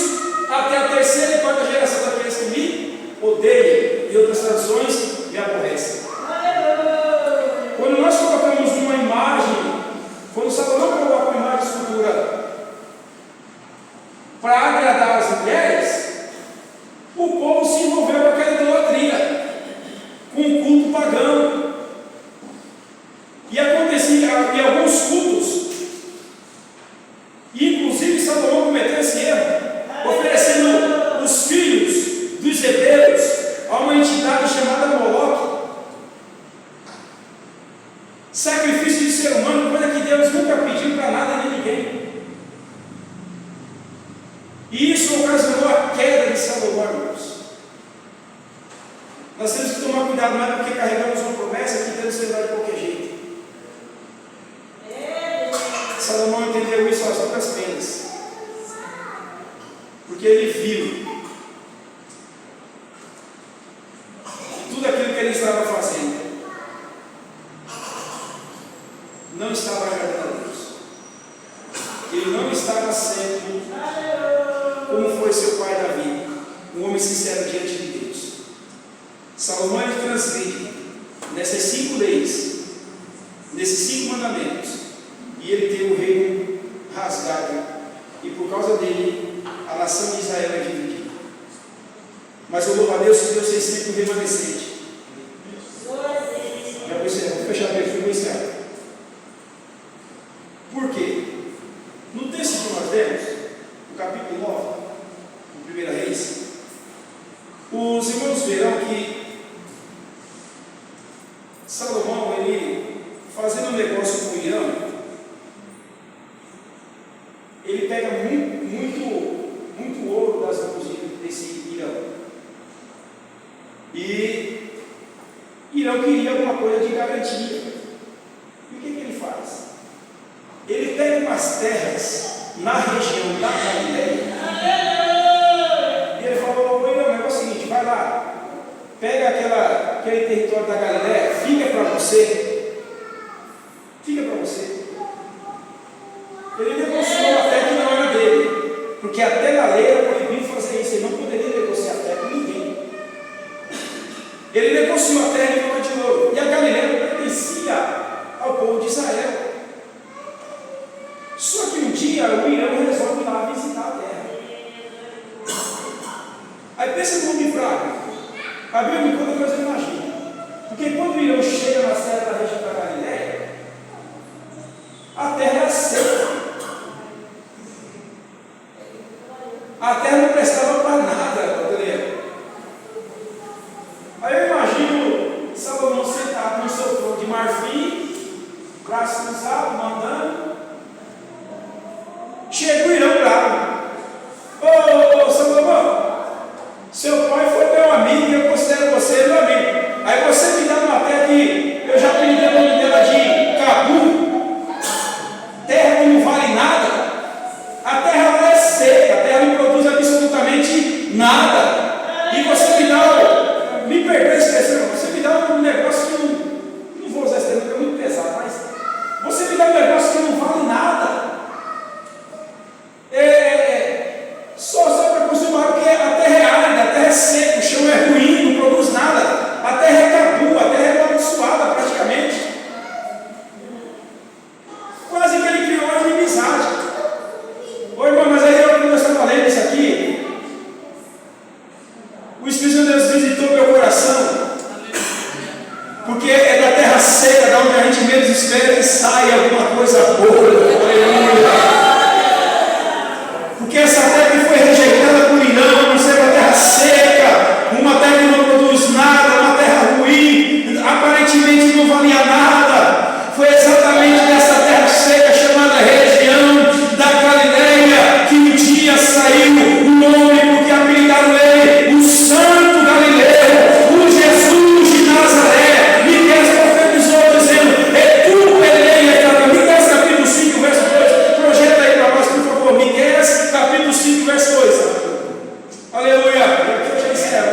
até a terceira e quarta geração daqueles que me odeiam, e outras traduções me aborrecem. Quando nós colocamos uma imagem, quando Salomão coloca uma imagem de escultura para agradar as mulheres, o povo se envolveu com aquela idolatria, com um culto pagão. E acontecia em alguns cultos, e inclusive Salomão cometeu esse erro, oferecendo os filhos dos hebreus a uma entidade chamada Moloque, sacrifício de ser humano, coisa que Deus nunca pediu para nada nem ninguém. E isso ocasionou a queda de Salomão, irmãos. Nós temos que tomar cuidado, não é porque carregamos uma promessa que temos que levar de qualquer jeito. Salomão entendeu isso às duras penas, porque ele viu tudo aquilo que ele estava fazendo não estava agradando a Deus. Ele não estava sendo como foi seu pai Davi, um homem sincero diante de Deus. Salomão ele transgride nessas 5 leis, nesses 5 mandamentos, e ele tem o reino rasgado, e por causa dele a nação de Israel é dividida. Mas eu louvo a Deus que Deus tem sempre um remanescente. Já vou encerrar, vou fechar bem, vou encerrar. Por quê? No texto que nós lemos, no capítulo 9, no 1 Reis, os irmãos verão que Salomão, ele fazendo um negócio com Irã, ele pega muito ouro das mãos desse Irã. E Irã queria alguma coisa de garantia. E o que ele faz? Ele pega umas terras na região da Galileia. E ele falou: o negócio é o seguinte, vai lá, pega aquele território da Galileia, fica para você. Ele negociou a terra que não era dele, porque até na lei era proibido fazer isso, ele não poderia negociar a terra com ninguém. Ele negociou a terra em troca de ouro, e a Galileia pertencia ao povo de Israel. Só que um dia o Irã resolve ir lá visitar a terra. Aí pensa no homem fraco. A Bíblia me conta coisa que eu imagino. Porque quando o Irã chega na terra da região da Galileia, a terra é seca. A terra não prestava para nada, Adriano. Aí eu imagino Salomão sentado no seu trono de marfim, braço cruzado, mandando. Chega o Irã bravo. Ô Salomão, seu pai foi meu amigo e eu considero você meu amigo. Aí você me dá uma terra que eu já aprendi o nome dela de Cabu. saia alguma coisa boa. Aleluia. Porque essa terra que foi rejeitada por Irã, por ser uma terra seca, uma terra que não produz nada, uma terra ruim, aparentemente não valia nada, foi exatamente nessa terra seca chamada região da Galileia que um dia saiu o nome, porque apelidaram ele o Santo Galileu, o Jesus de Nazaré. Miqueias profetizou dizendo: "E tu, Belém, Miqueias capítulo 5, verso 2, projeta aí para nós, por favor, Miqueias capítulo 5, verso 2. Aleluia. Eu já encerro,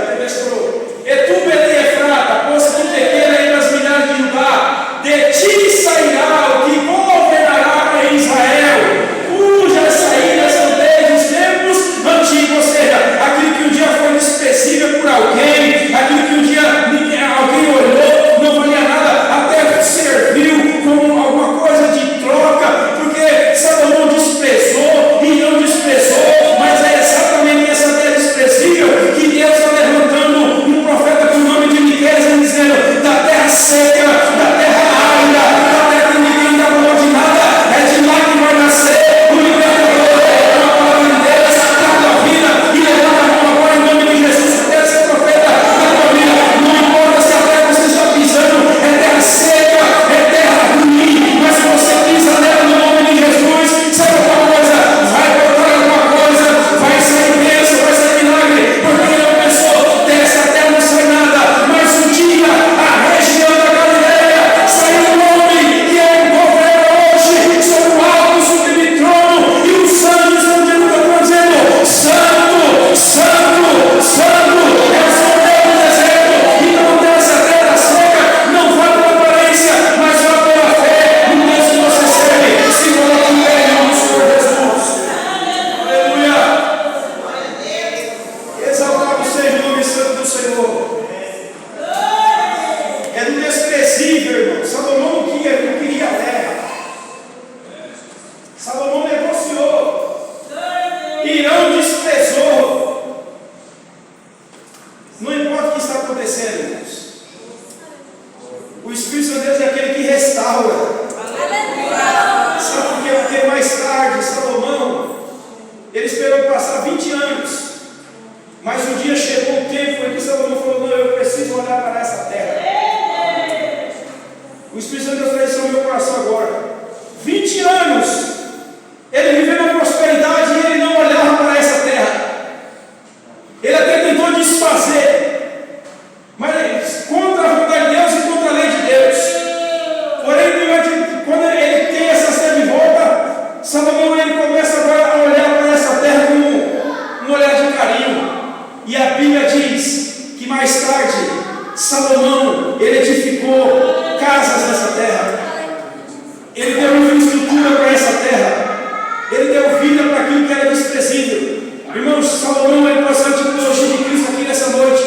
e tu, Belém Efrata, posto que pequena entre as milhares de Judá, de ti sairá o que governará em Israel, cujas saídas são desde os tempos antigos." Ou seja, aquilo que um dia foi desprezível por alguém, aquilo que um dia alguém olhou, não valia nada, até serviu como alguma coisa de troca, porque Salomão desprezou e não desprezou, mas é exatamente essa terra desprezível que Deus está levantando um profeta com o nome de Miqueias, dizendo: da terra seca, da terra árida, da terra que ninguém dá valor de nada, é de lá que vai nascer o libertador, uma palavra de Deus para a tua vida. E levanta a mão agora em nome de Jesus, que deve ser profeta na tua vida. Não importa se a terra que você está pisando é terra seca, é terra ruim, mas se você pisa nela no nome de Jesus, sabe alguma coisa? Vai botar alguma coisa, vai sair bênção, vai sair milagre, porque não pensou, dessa terra não sai nada, mas um dia a região da Galileia saiu um homem que é um governo hoje sobre o alto, sublime trono, e os santos estão dizendo: Santo, Santo, Santo, é o Senhor Deus do deserto. Então dessa terra seca, não vá pela aparência, mas vá pela fé no Deus que você serve. Se coloque em pé em nome do Senhor Jesus. Aleluia. Exaltado seja o nome santo do Senhor. É do desprezível, irmão. Salomão não queria a terra. Salomão negociou. Irão desprezou. Não importa o que está acontecendo, irmãos. O Espírito Santo de Deus é aquele que restaura. Sabe por quê? Porque mais tarde Salomão, ele esperou passar 20 anos. Mas um dia chegou um tempo em que Salomão falou: não, eu preciso olhar para essa terra. O Espírito Santo de Deus traz isso ao meu coração agora. 20 anos ele viveu na prosperidade e ele não olhava para essa terra. Ele até tentou desfazer, mas contra a vontade de Deus e contra a lei de Deus. Porém, quando ele tem essa sede de volta, Salomão ele começa agora a olhar para essa terra com um olhar de carinho. E a Bíblia diz que mais tarde Salomão ele edificou casas nessa terra. Ele deu infraestrutura para essa terra. Ele deu vida para aquilo que era desprezível. Irmãos, Salomão é passando a tipologia de Cristo aqui nessa noite.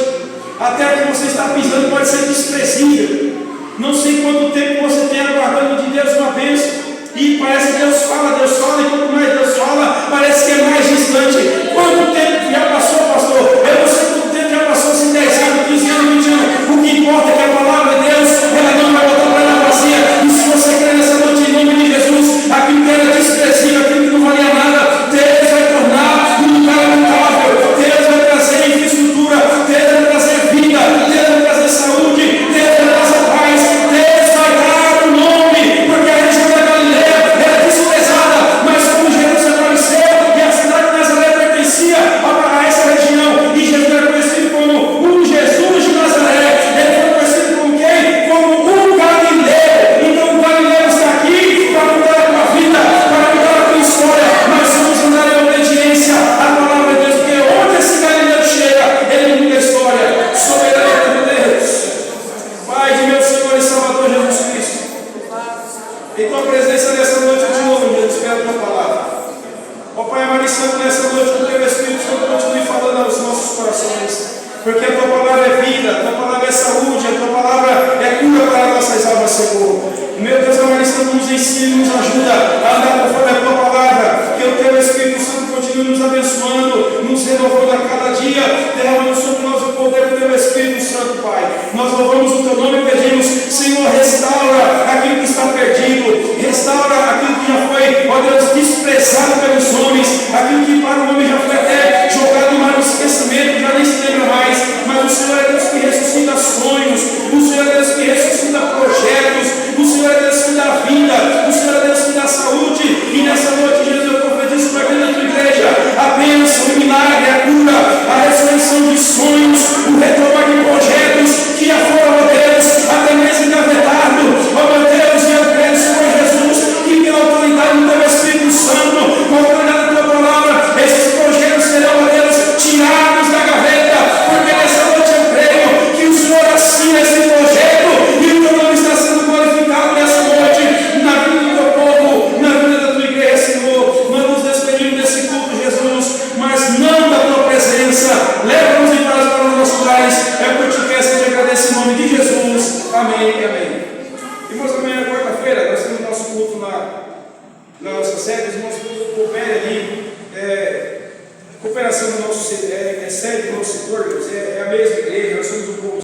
A terra que você está pisando pode ser desprezível. Não sei quanto tempo você tem aguardando de Deus uma bênção. E parece que Deus fala, e quanto mais Deus fala, parece que é mais distante. Quanto tempo já passou, pastor? Eu não sei quanto tempo já passou, se 10 anos, 15 anos, 20 anos. O que importa é que a palavra de Deus, ela não vai botar para ela vazia. E se você crê nessa noite em nome de Jesus, aquilo que era desprezível, aquilo que não valia nada, Deus vai tornar um lugar habitável. Deus vai trazer infraestrutura, Deus vai trazer vida, Deus vai trazer saúde, Deus vai trazer paz, Deus vai dar o nome, porque a região da Galileia era desprezada, mas como Jesus apareceu e a cidade de Nazaré pertencia a essa região, e Jesus era conhecido como o Jesus de Nazaré. Ele foi conhecido como quem? Como um Galileu. Então o Galileu está aqui para mudar a tua vida, para mudar a tua história, mas vamos andar em obediência à palavra de Deus, porque onde esse Galileu chega, ele muda a história. Soberano de Deus, Pai de meu Senhor e Salvador Jesus Cristo, em tua presença nessa noite de novo, Jesus, pela tua palavra. Ó Pai amado e santo, nessa noite que o teu Espírito Santo continue falando aos nossos corações, porque a tua palavra é vida, a tua palavra é saúde, a tua palavra é cura para nossas almas, Senhor. Meu Deus amado e santo, nos ensina, nos ajuda a andar conforme a tua palavra, que o teu Espírito Santo continue nos abençoando, nos renovando a cada dia, derramando sobre nós o poder do teu Espírito Santo, Pai. Nós louvamos o teu nome e pedimos: Senhor, restaura aquilo que está perdido, nossa sede, os irmãos cooperem ali. Cooperação do nosso sede do nosso setor, Deus, é a mesma igreja, nós somos um povo